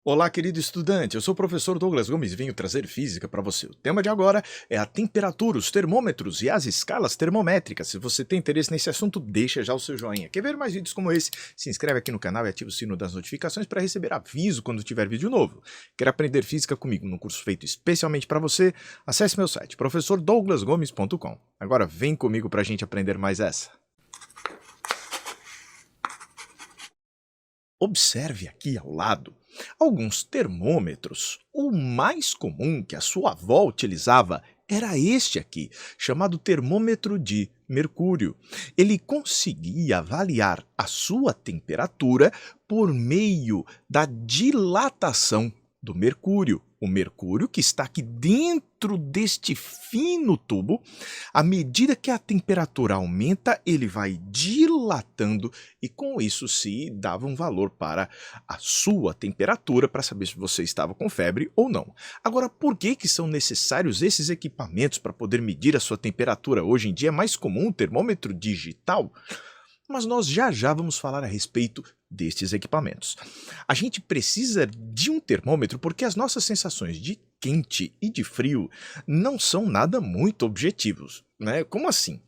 Olá, querido estudante, eu sou o professor Douglas Gomes e venho trazer física para você. O tema de agora é a temperatura, os termômetros e as escalas termométricas. Se você tem interesse nesse assunto, deixa já o seu joinha. Quer ver mais vídeos como esse? Se inscreve aqui no canal e ativa o sino das notificações para receber aviso quando tiver vídeo novo. Quer aprender física comigo num curso feito especialmente para você? Acesse meu site, professordouglasgomes.com. Agora vem comigo para a gente aprender mais essa. Observe aqui ao lado alguns termômetros. O mais comum que a sua avó utilizava era este aqui, chamado termômetro de mercúrio. Ele conseguia avaliar a sua temperatura por meio da dilatação do mercúrio. O mercúrio que está aqui dentro deste fino tubo, à medida que a temperatura aumenta, ele vai dilatando e com isso se dava um valor para a sua temperatura para saber se você estava com febre ou não. Agora, por que são necessários esses equipamentos para poder medir a sua temperatura? Hoje em dia é mais comum o termômetro digital, mas nós já vamos falar a respeito destes equipamentos. A gente precisa de um termômetro porque as nossas sensações de quente e de frio não são nada muito objetivos, né? Como assim?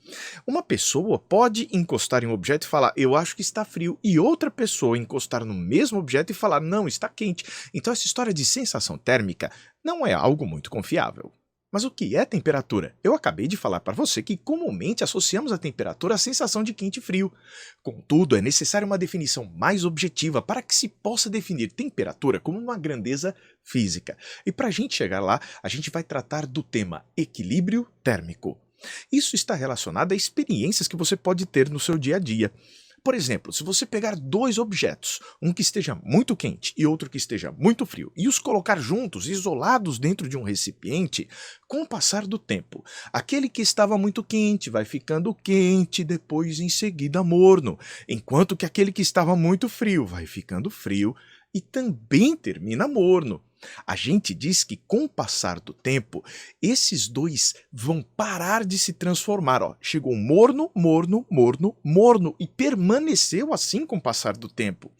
Uma pessoa pode encostar em um objeto e falar, eu acho que está frio, e outra pessoa encostar no mesmo objeto e falar, não, está quente. Então essa história de sensação térmica não é algo muito confiável. Mas o que é temperatura? Eu acabei de falar para você que comumente associamos a temperatura à sensação de quente e frio. Contudo, é necessária uma definição mais objetiva para que se possa definir temperatura como uma grandeza física. E para a gente chegar lá, a gente vai tratar do tema equilíbrio térmico. Isso está relacionado a experiências que você pode ter no seu dia a dia. Por exemplo, se você pegar dois objetos, um que esteja muito quente e outro que esteja muito frio, e os colocar juntos, isolados dentro de um recipiente, com o passar do tempo, aquele que estava muito quente vai ficando quente, depois em seguida morno, enquanto que aquele que estava muito frio vai ficando frio e também termina morno. A gente diz que com o passar do tempo, esses dois vão parar de se transformar. Ó. Chegou morno, morno, morno, morno e permaneceu assim com o passar do tempo.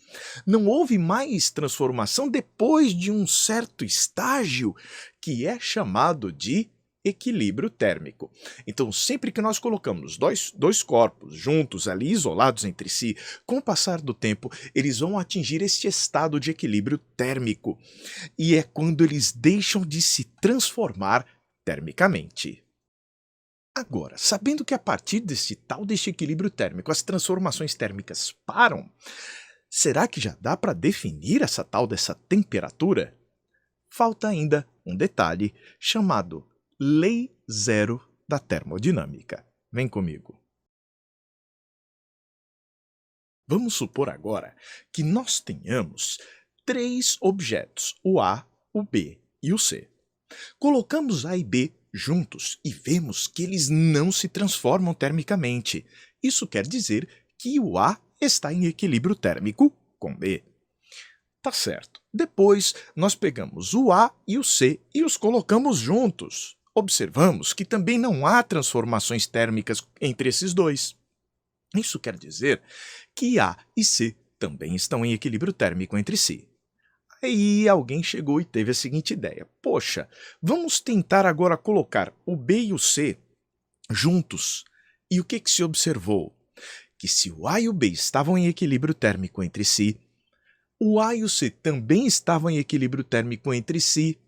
Não houve mais transformação depois de um certo estágio que é chamado de equilíbrio térmico. Então, sempre que nós colocamos dois corpos juntos ali, isolados entre si, com o passar do tempo, eles vão atingir este estado de equilíbrio térmico. E é quando eles deixam de se transformar termicamente. Agora, sabendo que a partir deste equilíbrio térmico as transformações térmicas param, será que já dá para definir essa tal dessa temperatura? Falta ainda um detalhe chamado Lei Zero da termodinâmica. Vem comigo. Vamos supor agora que nós tenhamos três objetos, o A, o B e o C. Colocamos A e B juntos e vemos que eles não se transformam termicamente. Isso quer dizer que o A está em equilíbrio térmico com B. Tá certo. Depois, nós pegamos o A e o C e os colocamos juntos. Observamos que também não há transformações térmicas entre esses dois. Isso quer dizer que A e C também estão em equilíbrio térmico entre si. Aí alguém chegou e teve a seguinte ideia. Poxa, vamos tentar agora colocar o B e o C juntos. E o que se observou? Que se o A e o B estavam em equilíbrio térmico entre si, o A e o C também estavam em equilíbrio térmico entre si,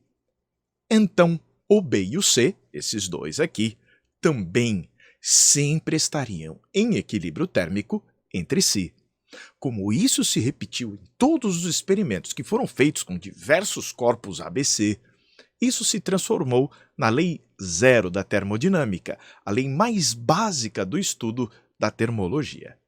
então o B e o C, esses dois aqui, também sempre estariam em equilíbrio térmico entre si. Como isso se repetiu em todos os experimentos que foram feitos com diversos corpos ABC, isso se transformou na Lei Zero da termodinâmica, a lei mais básica do estudo da termologia.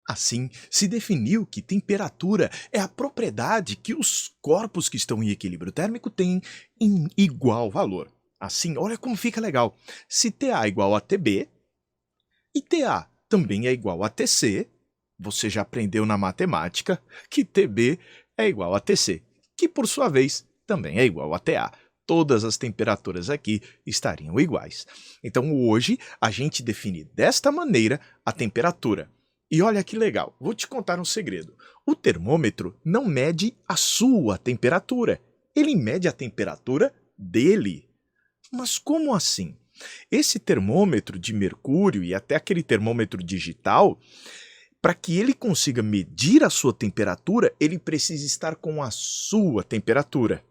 Assim, se definiu que temperatura é a propriedade que os corpos que estão em equilíbrio térmico têm em igual valor. Assim, olha como fica legal. Se TA é igual a TB e TA também é igual a TC, você já aprendeu na matemática que TB é igual a TC, que por sua vez também é igual a TA. Todas as temperaturas aqui estariam iguais. Então hoje a gente define desta maneira a temperatura. E olha que legal, vou te contar um segredo. O termômetro não mede a sua temperatura, ele mede a temperatura dele. Mas como assim? Esse termômetro de mercúrio e até aquele termômetro digital, para que ele consiga medir a sua temperatura, ele precisa estar com a sua temperatura.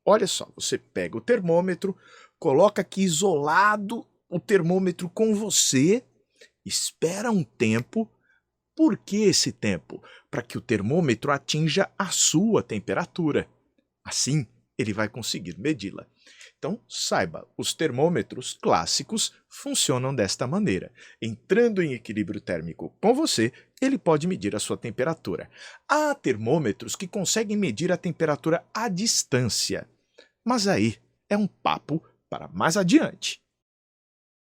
Olha só, você pega o termômetro, coloca aqui isolado o termômetro com você, espera um tempo. Por que esse tempo? Para que o termômetro atinja a sua temperatura. Assim, ele vai conseguir medi-la. Então, saiba, os termômetros clássicos funcionam desta maneira. Entrando em equilíbrio térmico com você, ele pode medir a sua temperatura. Há termômetros que conseguem medir a temperatura à distância. Mas aí é um papo para mais adiante.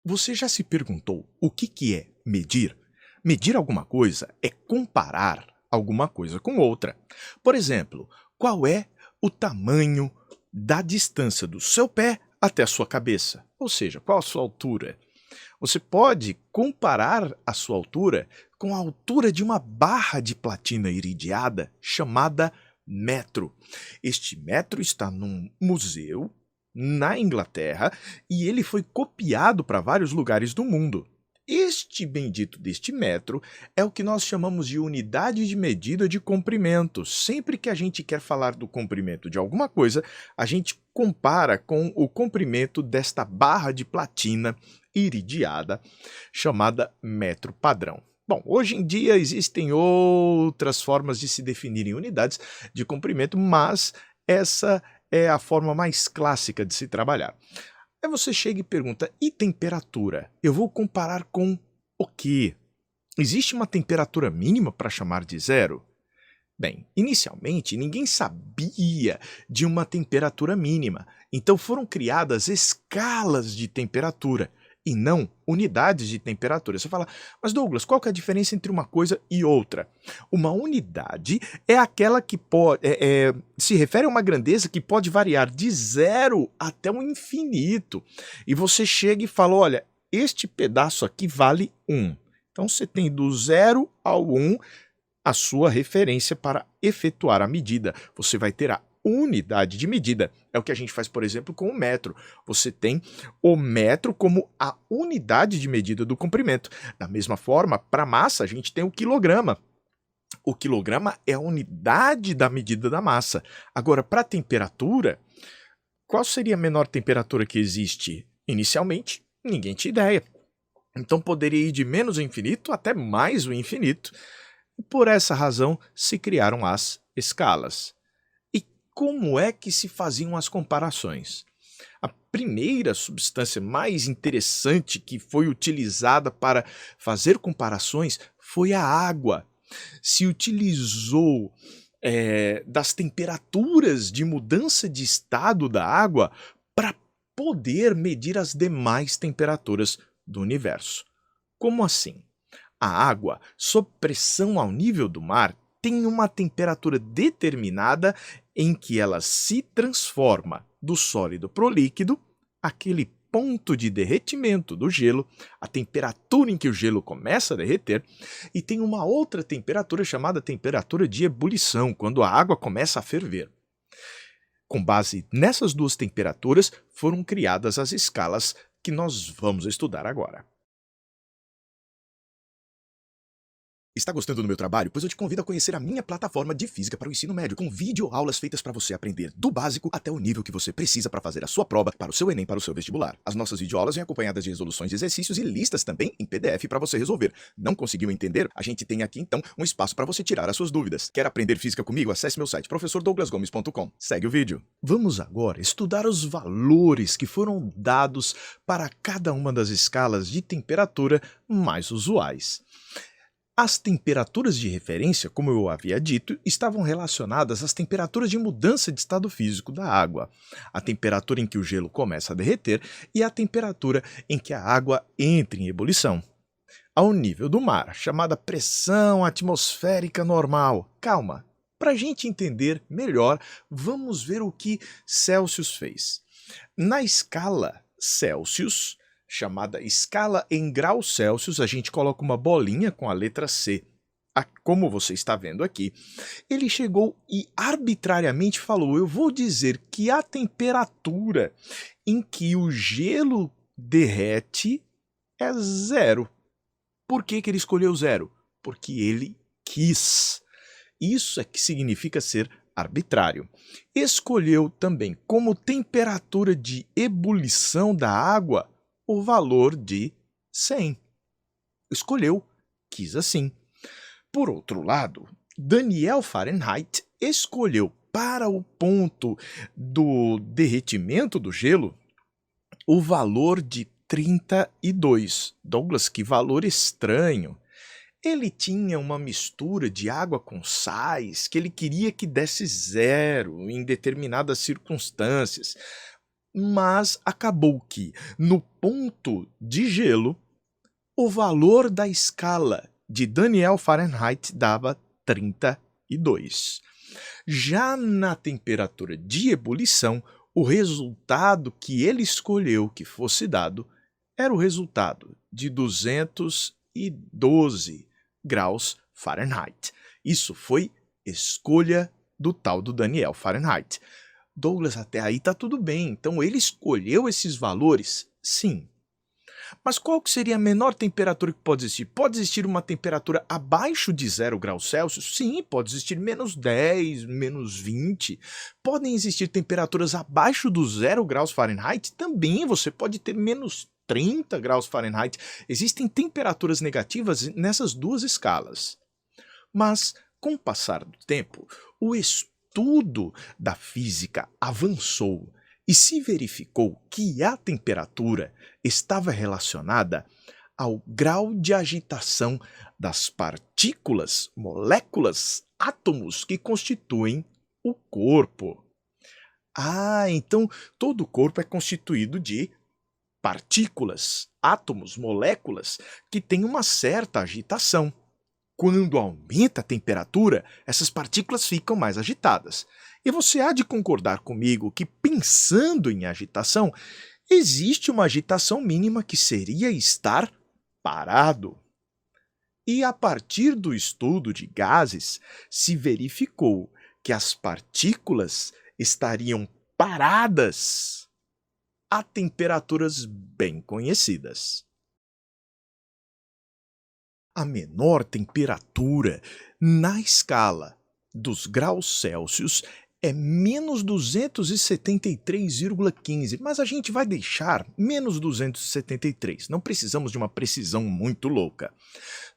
Você já se perguntou o que é medir? Medir alguma coisa é comparar alguma coisa com outra. Por exemplo, qual é o tamanho da distância do seu pé até a sua cabeça? Ou seja, qual a sua altura? Você pode comparar a sua altura com a altura de uma barra de platina iridiada chamada metro. Este metro está num museu na Inglaterra e ele foi copiado para vários lugares do mundo. Este bendito deste metro é o que nós chamamos de unidade de medida de comprimento. Sempre que a gente quer falar do comprimento de alguma coisa, a gente compara com o comprimento desta barra de platina iridiada chamada metro padrão. Bom, hoje em dia existem outras formas de se definirem unidades de comprimento, mas essa é a forma mais clássica de se trabalhar. Aí você chega e pergunta, e temperatura? Eu vou comparar com o quê? Existe uma temperatura mínima para chamar de zero? Bem, inicialmente ninguém sabia de uma temperatura mínima, então foram criadas escalas de temperatura e não unidades de temperatura. Você fala, mas Douglas, qual que é a diferença entre uma coisa e outra? Uma unidade é aquela que se refere a uma grandeza que pode variar de zero até o infinito. E você chega e fala, olha, este pedaço aqui vale 1. Então você tem do 0 ao 1 a sua referência para efetuar a medida. Você vai ter a unidade de medida. É o que a gente faz, por exemplo, com o metro. Você tem o metro como a unidade de medida do comprimento. Da mesma forma, para a massa, a gente tem o quilograma. O quilograma é a unidade da medida da massa. Agora, para a temperatura, qual seria a menor temperatura que existe? Inicialmente, ninguém tinha ideia. Então poderia ir de menos o infinito até mais o infinito. E por essa razão se criaram as escalas. E como é que se faziam as comparações? A primeira substância mais interessante que foi utilizada para fazer comparações foi a água. Se utilizou das temperaturas de mudança de estado da água para poder medir as demais temperaturas do universo. Como assim? A água, sob pressão ao nível do mar, tem uma temperatura determinada em que ela se transforma do sólido para o líquido, aquele ponto de derretimento do gelo, a temperatura em que o gelo começa a derreter, e tem uma outra temperatura chamada temperatura de ebulição, quando a água começa a ferver. Com base nessas duas temperaturas, foram criadas as escalas que nós vamos estudar agora. Está gostando do meu trabalho? Pois eu te convido a conhecer a minha plataforma de física para o ensino médio, com videoaulas feitas para você aprender do básico até o nível que você precisa para fazer a sua prova para o seu Enem, para o seu vestibular. As nossas videoaulas vêm acompanhadas de resoluções de exercícios e listas também em PDF para você resolver. Não conseguiu entender? A gente tem aqui então um espaço para você tirar as suas dúvidas. Quer aprender física comigo? Acesse meu site professordouglasgomes.com. Segue o vídeo. Vamos agora estudar os valores que foram dados para cada uma das escalas de temperatura mais usuais. As temperaturas de referência, como eu havia dito, estavam relacionadas às temperaturas de mudança de estado físico da água, a temperatura em que o gelo começa a derreter e a temperatura em que a água entra em ebulição. Ao nível do mar, chamada pressão atmosférica normal. Calma, para a gente entender melhor, vamos ver o que Celsius fez. Na escala Celsius, chamada escala em graus Celsius, a gente coloca uma bolinha com a letra C como você está vendo aqui, ele chegou e arbitrariamente falou: eu vou dizer que a temperatura em que o gelo derrete é zero. Por que que ele escolheu zero? Porque ele quis. Isso é que significa ser arbitrário. Escolheu também como temperatura de ebulição da água o valor de 100. Escolheu, quis assim. Por outro lado, Daniel Fahrenheit escolheu para o ponto do derretimento do gelo o valor de 32. Douglas, que valor estranho. Ele tinha uma mistura de água com sais que ele queria que desse zero em determinadas circunstâncias. Mas acabou que, no ponto de gelo, o valor da escala de Daniel Fahrenheit dava 32. Já na temperatura de ebulição, o resultado que ele escolheu que fosse dado era o resultado de 212 graus Fahrenheit. Isso foi escolha do tal do Daniel Fahrenheit. Douglas, até aí está tudo bem. Então ele escolheu esses valores? Sim. Mas qual que seria a menor temperatura que pode existir? Pode existir uma temperatura abaixo de 0 graus Celsius? Sim, pode existir menos 10, menos 20. Podem existir temperaturas abaixo do 0 graus Fahrenheit? Também você pode ter menos 30 graus Fahrenheit. Existem temperaturas negativas nessas duas escalas. Mas, com o passar do tempo, o estudo da física avançou e se verificou que a temperatura estava relacionada ao grau de agitação das partículas, moléculas, átomos que constituem o corpo. Então todo o corpo é constituído de partículas, átomos, moléculas que têm uma certa agitação. Quando aumenta a temperatura, essas partículas ficam mais agitadas. E você há de concordar comigo que, pensando em agitação, existe uma agitação mínima que seria estar parado. E a partir do estudo de gases, se verificou que as partículas estariam paradas a temperaturas bem conhecidas. A menor temperatura na escala dos graus Celsius é menos 273,15, mas a gente vai deixar menos 273, não precisamos de uma precisão muito louca.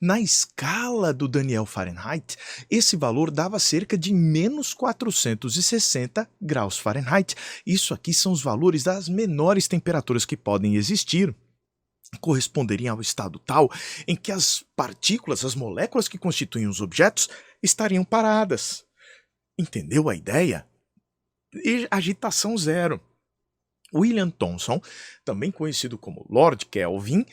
Na escala do Daniel Fahrenheit, esse valor dava cerca de menos 460 graus Fahrenheit. Isso aqui são os valores das menores temperaturas que podem existir. Corresponderiam ao estado tal em que as partículas, as moléculas que constituem os objetos, estariam paradas. Entendeu a ideia? E agitação zero. William Thomson, também conhecido como Lord Kelvin,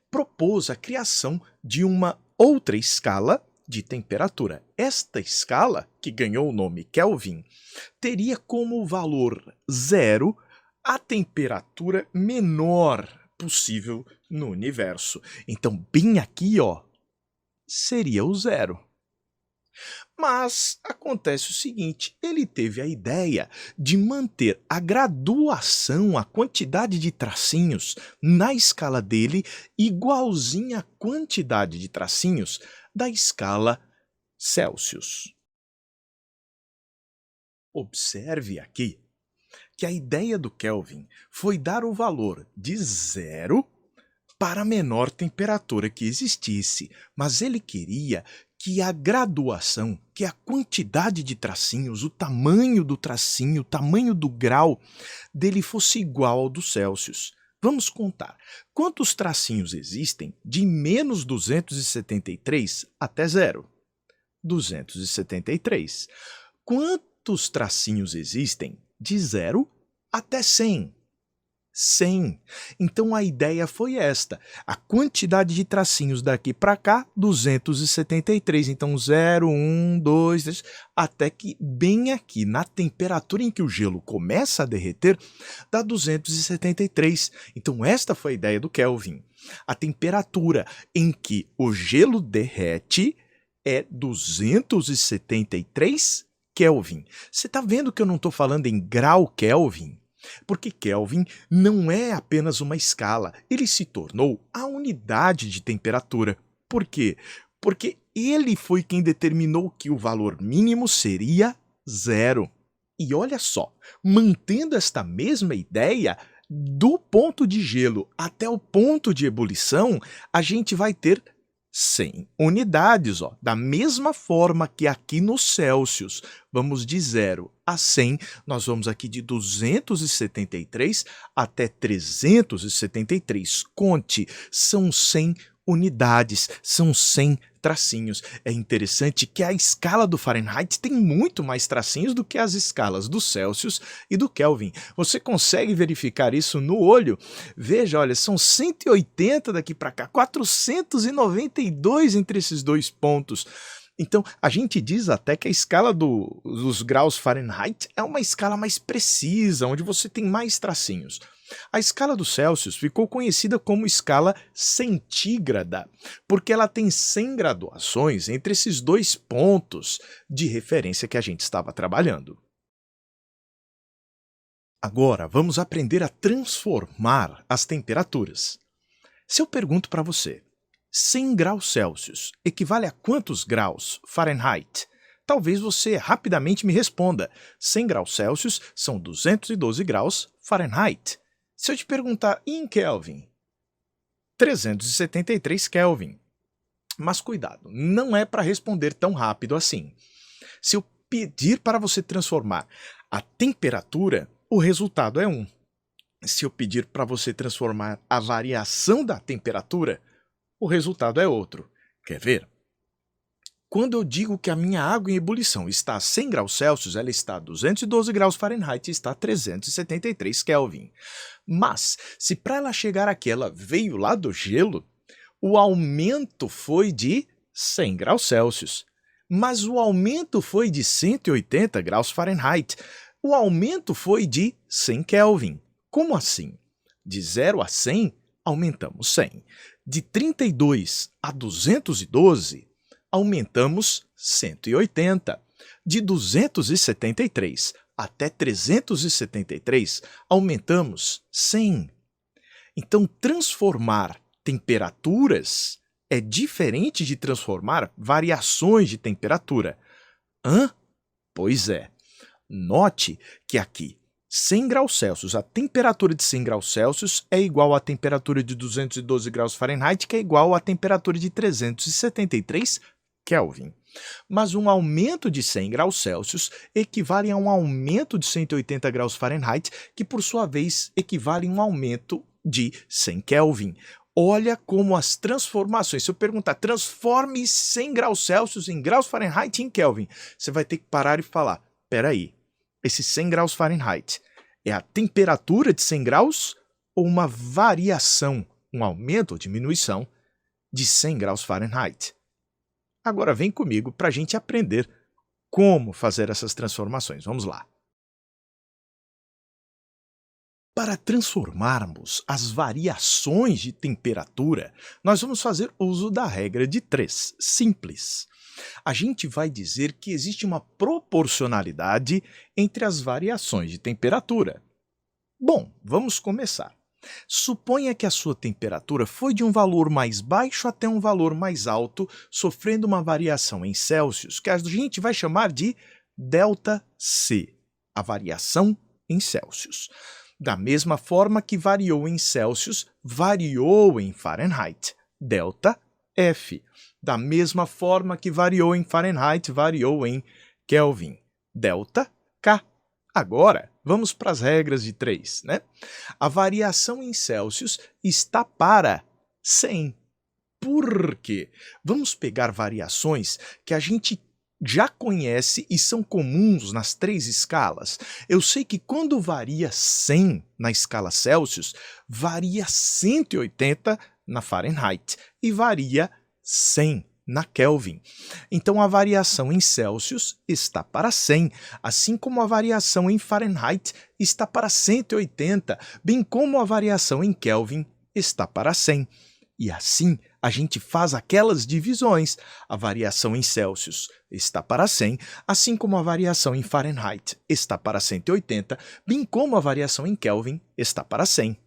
propôs a criação de uma outra escala de temperatura. Esta escala, que ganhou o nome Kelvin, teria como valor zero a temperatura menor possível no universo. Então, bem aqui, seria o zero. Mas acontece o seguinte, ele teve a ideia de manter a graduação, a quantidade de tracinhos na escala dele igualzinha à quantidade de tracinhos da escala Celsius. Observe aqui que a ideia do Kelvin foi dar o valor de zero para a menor temperatura que existisse, mas ele queria que a graduação, que a quantidade de tracinhos, o tamanho do tracinho, o tamanho do grau dele fosse igual ao do Celsius. Vamos contar. Quantos tracinhos existem de menos 273 até zero? 273. Quantos tracinhos existem de 0 até 100? 100. Então a ideia foi esta. A quantidade de tracinhos daqui para cá, 273. Então 0, 1, 2, 3, até que bem aqui, na temperatura em que o gelo começa a derreter, dá 273. Então esta foi a ideia do Kelvin. A temperatura em que o gelo derrete é 273 Kelvin. Você está vendo que eu não estou falando em grau Kelvin? Porque Kelvin não é apenas uma escala, ele se tornou a unidade de temperatura. Por quê? Porque ele foi quem determinou que o valor mínimo seria zero. E olha só, mantendo esta mesma ideia, do ponto de gelo até o ponto de ebulição, a gente vai ter 100 unidades, ó. Da mesma forma que aqui nos Celsius, vamos de 0 a 100, nós vamos aqui de 273 até 373. Conte, são 100 unidades, são 100 tracinhos. É interessante que a escala do Fahrenheit tem muito mais tracinhos do que as escalas do Celsius e do Kelvin. Você consegue verificar isso no olho? Veja, olha, são 180 daqui para cá, 492 entre esses dois pontos. Então, a gente diz até que a escala dos graus Fahrenheit é uma escala mais precisa, onde você tem mais tracinhos. A escala dos Celsius ficou conhecida como escala centígrada, porque ela tem 100 graduações entre esses dois pontos de referência que a gente estava trabalhando. Agora, vamos aprender a transformar as temperaturas. Se eu pergunto para você, 100 graus Celsius equivale a quantos graus Fahrenheit? Talvez você rapidamente me responda, 100 graus Celsius são 212 graus Fahrenheit. Se eu te perguntar em Kelvin, 373 Kelvin. Mas cuidado, não é para responder tão rápido assim. Se eu pedir para você transformar a temperatura, o resultado é 1. Se eu pedir para você transformar a variação da temperatura, o resultado é outro. Quer ver? Quando eu digo que a minha água em ebulição está a 100 graus Celsius, ela está a 212 graus Fahrenheit e está a 373 Kelvin. Mas, se para ela chegar aqui ela veio lá do gelo, o aumento foi de 100 graus Celsius. Mas o aumento foi de 180 graus Fahrenheit. O aumento foi de 100 Kelvin. Como assim? De 0 a 100, aumentamos 100. De 32 a 212, aumentamos 180. De 273 até 373, aumentamos 100. Então, transformar temperaturas é diferente de transformar variações de temperatura. Hã? Pois é. Note que aqui, 100 graus Celsius, a temperatura de 100 graus Celsius é igual à temperatura de 212 graus Fahrenheit, que é igual à temperatura de 373 Kelvin. Mas um aumento de 100 graus Celsius equivale a um aumento de 180 graus Fahrenheit, que por sua vez equivale a um aumento de 100 Kelvin. Olha como as transformações, se eu perguntar, transforme 100 graus Celsius em graus Fahrenheit em Kelvin, você vai ter que parar e falar, peraí, esses 100 graus Fahrenheit é a temperatura de 100 graus ou uma variação, um aumento ou diminuição de 100 graus Fahrenheit? Agora vem comigo para a gente aprender como fazer essas transformações. Vamos lá. Para transformarmos as variações de temperatura, nós vamos fazer uso da regra de 3, simples. A gente vai dizer que existe uma proporcionalidade entre as variações de temperatura. Bom, vamos começar. Suponha que a sua temperatura foi de um valor mais baixo até um valor mais alto, sofrendo uma variação em Celsius, que a gente vai chamar de ΔC, a variação em Celsius. Da mesma forma que variou em Celsius, variou em Fahrenheit, ΔF. Da mesma forma que variou em Fahrenheit, variou em Kelvin, ΔK. Agora, vamos para as regras de 3, né? A variação em Celsius está para 100. Por quê? Vamos pegar variações que a gente já conhece e são comuns nas 3 escalas. Eu sei que quando varia 100 na escala Celsius, varia 180 na Fahrenheit e varia 100 na Kelvin. Então, a variação em Celsius está para 100, assim como a variação em Fahrenheit está para 180, bem como a variação em Kelvin está para 100. E assim, a gente faz aquelas divisões. A variação em Celsius está para 100, assim como a variação em Fahrenheit está para 180, bem como a variação em Kelvin está para 100.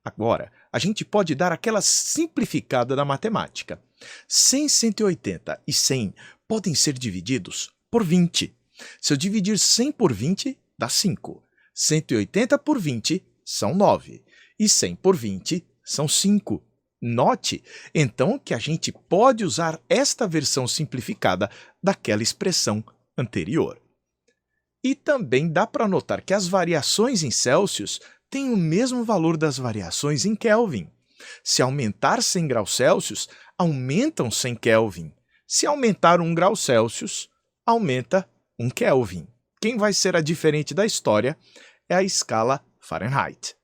Agora, a gente pode dar aquela simplificada da matemática. 100, 180 e 100 podem ser divididos por 20. Se eu dividir 100 por 20, dá 5. 180 por 20 são 9. E 100 por 20 são 5. Note, então, que a gente pode usar esta versão simplificada daquela expressão anterior. E também dá para notar que as variações em Celsius têm o mesmo valor das variações em Kelvin. Se aumentar 100 graus Celsius, aumentam 100 Kelvin. Se aumentar 1 grau Celsius, aumenta 1 Kelvin. Quem vai ser a diferente da história é a escala Fahrenheit.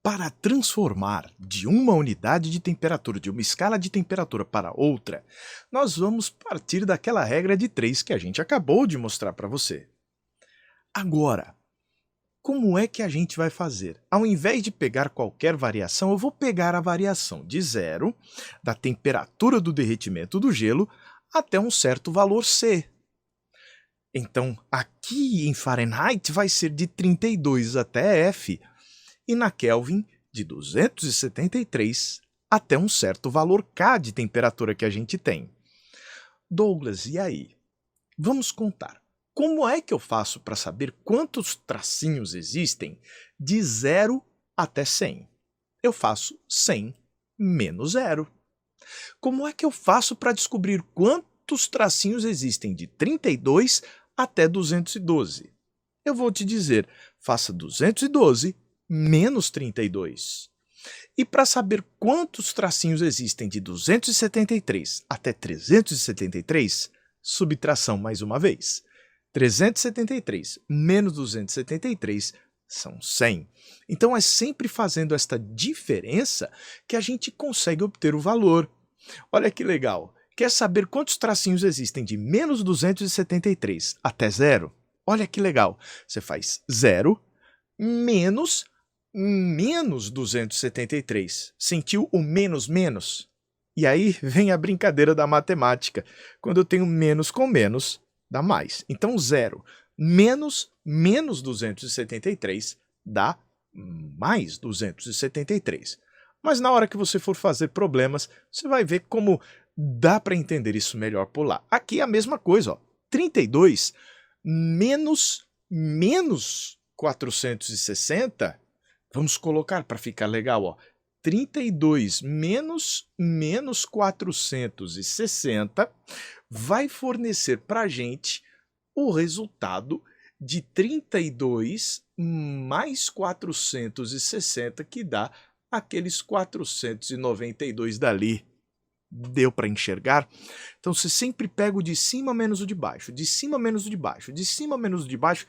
Para transformar de uma unidade de temperatura, de uma escala de temperatura para outra, nós vamos partir daquela regra de 3 que a gente acabou de mostrar para você. Agora, como é que a gente vai fazer? Ao invés de pegar qualquer variação, eu vou pegar a variação de 0, da temperatura do derretimento do gelo, até um certo valor C. Então, aqui em Fahrenheit vai ser de 32 até F, e na Kelvin de 273 até um certo valor K de temperatura que a gente tem. Douglas, e aí? Vamos contar. Como é que eu faço para saber quantos tracinhos existem de 0 até 100? Eu faço 100 menos 0. Como é que eu faço para descobrir quantos tracinhos existem de 32 até 212? Eu vou te dizer, faça 212 menos 32. E para saber quantos tracinhos existem de 273 até 373, subtração mais uma vez. 373 menos 273 são 100. Então é sempre fazendo esta diferença que a gente consegue obter o valor. Olha que legal. Quer saber quantos tracinhos existem de menos 273 até 0? Olha que legal. Você faz 0 menos 273. Sentiu o menos menos? E aí vem a brincadeira da matemática. Quando eu tenho menos com menos, dá mais. Então 0 menos 273 dá mais 273. Mas na hora que você for fazer problemas, você vai ver como dá para entender isso melhor por lá. Aqui é a mesma coisa, ó. 32 menos 460, vamos colocar para ficar legal, ó. 32 menos 460 vai fornecer para a gente o resultado de 32 mais 460, que dá aqueles 492 dali. Deu para enxergar? Então você sempre pega o de cima menos o de baixo, de cima menos o de baixo, de cima menos o de baixo,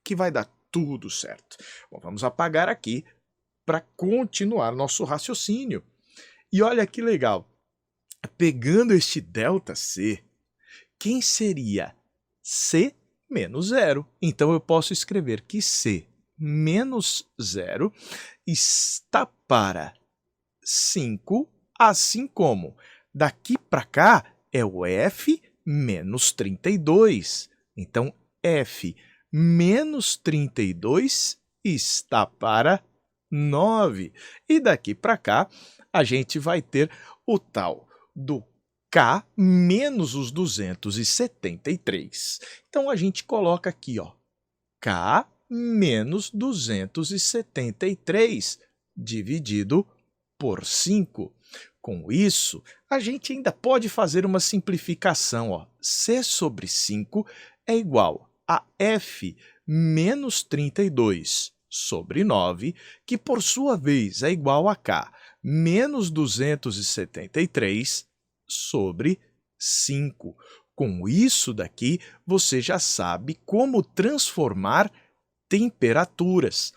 que vai dar tudo certo. Bom, vamos apagar aqui para continuar nosso raciocínio. E olha que legal, pegando este ΔC, quem seria C menos 0? Então eu posso escrever que C menos 0 está para 5, assim como daqui para cá é o F menos 32. Então F menos 32 está para 9. E daqui para cá a gente vai ter o tal do K menos os 273. Então a gente coloca aqui, ó, K menos 273 dividido por 5. Com isso, a gente ainda pode fazer uma simplificação, ó. C sobre 5 é igual a F menos 32 sobre 9, que por sua vez é igual a K menos 273 sobre 5. Com isso daqui, você já sabe como transformar temperaturas.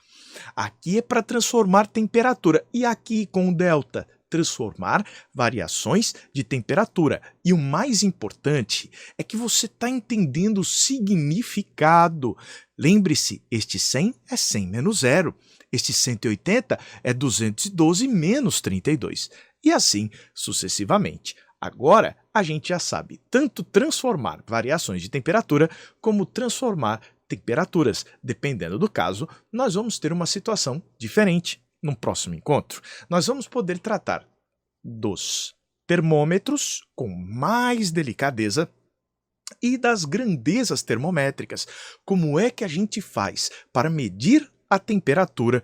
Aqui é para transformar temperatura, e aqui com o delta, transformar variações de temperatura. E o mais importante é que você está entendendo o significado. Lembre-se, este 100 é 100 menos 0. Este 180 é 212 menos 32. E assim sucessivamente. Agora, a gente já sabe tanto transformar variações de temperatura como transformar temperaturas. Dependendo do caso, nós vamos ter uma situação diferente no próximo encontro. Nós vamos poder tratar dos termômetros com mais delicadeza e das grandezas termométricas. Como é que a gente faz para medir a temperatura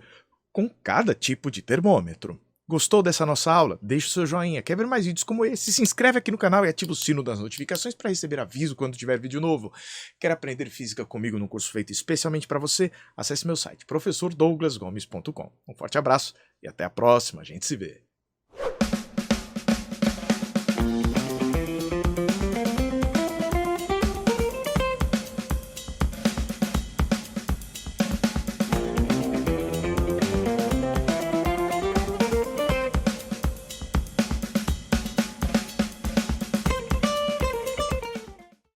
com cada tipo de termômetro? Gostou dessa nossa aula? Deixe o seu joinha, quer ver mais vídeos como esse? Se inscreve aqui no canal e ativa o sino das notificações para receber aviso quando tiver vídeo novo. Quer aprender física comigo num curso feito especialmente para você? Acesse meu site, professordouglasgomes.com. Um forte abraço e até a próxima, a gente se vê.